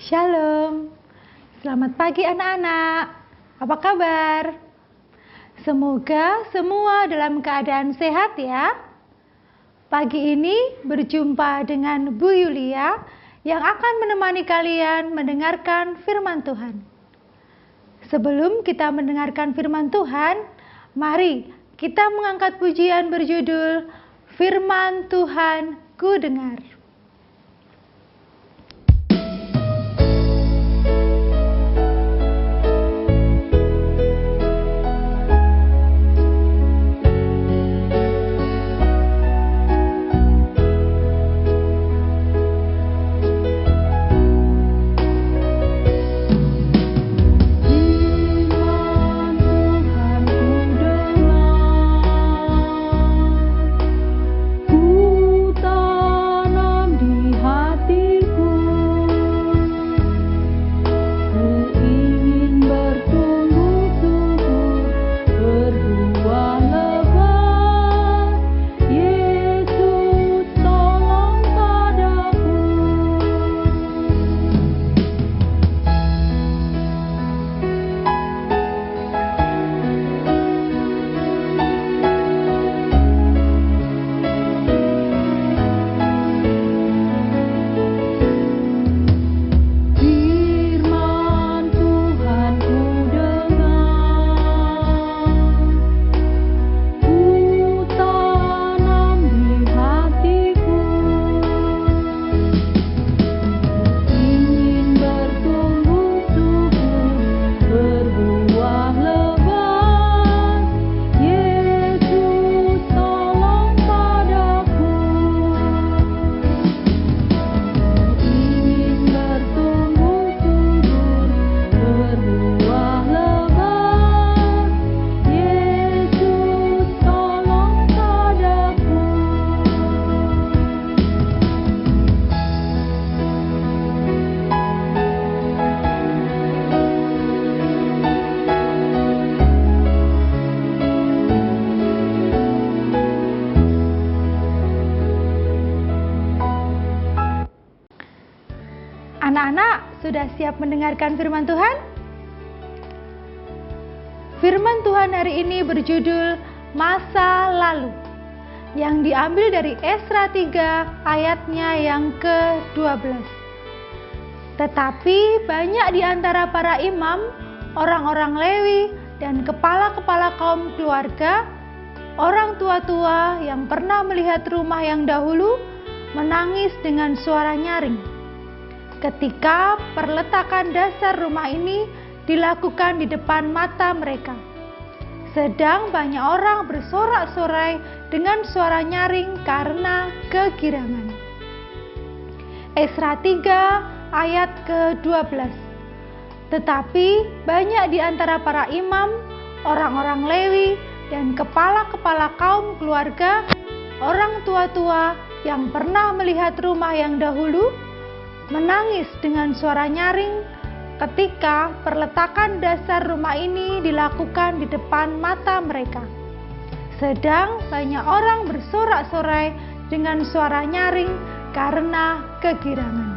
Shalom, selamat pagi anak-anak. Apa kabar? Semoga semua dalam keadaan sehat ya. Pagi ini berjumpa dengan Bu Yulia yang akan menemani kalian mendengarkan firman Tuhan. Sebelum kita mendengarkan firman Tuhan, mari kita mengangkat pujian berjudul Firman Tuhan Ku Dengar. Anak-anak sudah siap mendengarkan firman Tuhan? Firman Tuhan hari ini berjudul Masa Lalu, yang diambil dari Esra 3 ayatnya yang ke-12. Tetapi banyak di antara para imam, orang-orang Lewi, dan kepala-kepala kaum keluarga, orang tua-tua yang pernah melihat rumah yang dahulu, menangis dengan suara nyaring ketika perletakan dasar rumah ini dilakukan di depan mata mereka. Sedang banyak orang bersorak-sorai dengan suara nyaring karena kegirangan. Esra 3 ayat ke-12. Tetapi banyak di antara para imam, orang-orang Lewi, dan kepala-kepala kaum keluarga, orang tua-tua yang pernah melihat rumah yang dahulu, menangis dengan suara nyaring ketika perletakan dasar rumah ini dilakukan di depan mata mereka. Sedang banyak orang bersorak-sorai dengan suara nyaring karena kegirangan.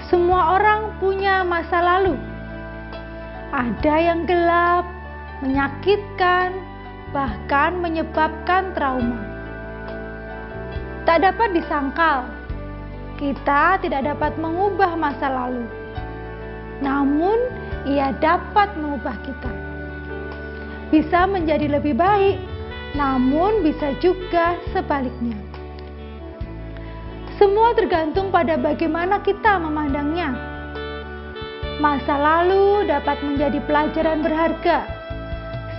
Semua orang punya masa lalu. Ada yang gelap, menyakitkan, bahkan menyebabkan trauma. Tak dapat disangkal, kita tidak dapat mengubah masa lalu, namun ia dapat mengubah kita. Bisa menjadi lebih baik, namun bisa juga sebaliknya. Semua tergantung pada bagaimana kita memandangnya. Masa lalu dapat menjadi pelajaran berharga,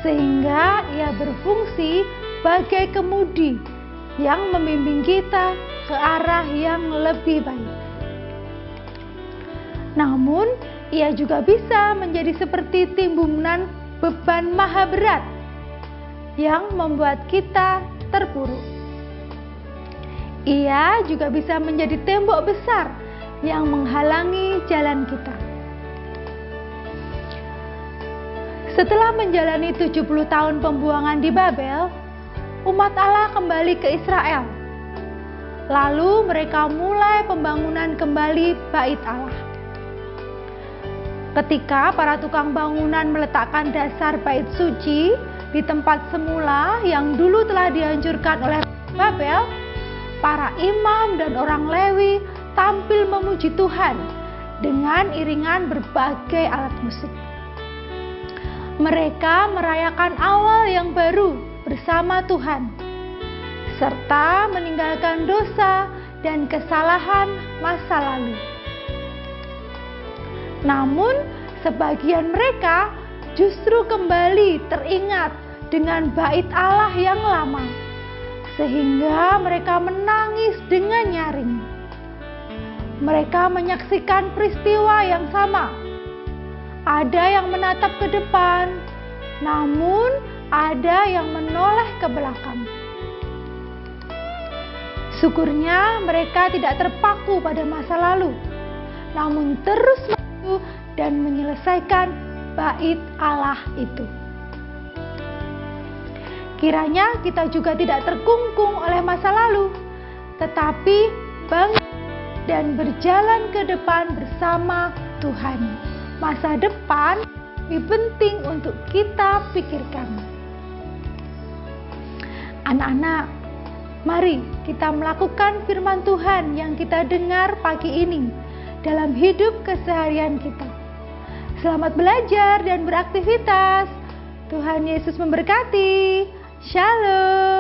sehingga ia berfungsi sebagai kemudi yang membimbing kita ke arah yang lebih baik. Namun, ia juga bisa menjadi seperti timbunan beban maha berat yang membuat kita terpuruk. Ia juga bisa menjadi tembok besar yang menghalangi jalan kita. Setelah menjalani 70 tahun pembuangan di Babel, umat Allah kembali ke Israel. Lalu mereka mulai pembangunan kembali bait Allah. Ketika para tukang bangunan meletakkan dasar bait suci di tempat semula yang dulu telah dihancurkan oleh Babel, para imam dan orang Lewi tampil memuji Tuhan dengan iringan berbagai alat musik. Mereka merayakan awal yang baru bersama Tuhan, serta meninggalkan dosa dan kesalahan masa lalu. Namun, sebagian mereka justru kembali teringat dengan bait Allah yang lama, sehingga mereka menangis dengan nyaring. Mereka menyaksikan peristiwa yang sama. Ada yang menatap ke depan, namun ada yang menoleh ke belakang. Syukurnya mereka tidak terpaku pada masa lalu, namun terus maju dan menyelesaikan bait Allah itu. Kiranya kita juga tidak terkungkung oleh masa lalu, tetapi bangkit dan berjalan ke depan bersama Tuhan. Masa depan lebih penting untuk kita pikirkan. Anak-anak, mari kita melakukan firman Tuhan yang kita dengar pagi ini dalam hidup keseharian kita. Selamat belajar dan beraktivitas. Tuhan Yesus memberkati. Shalom.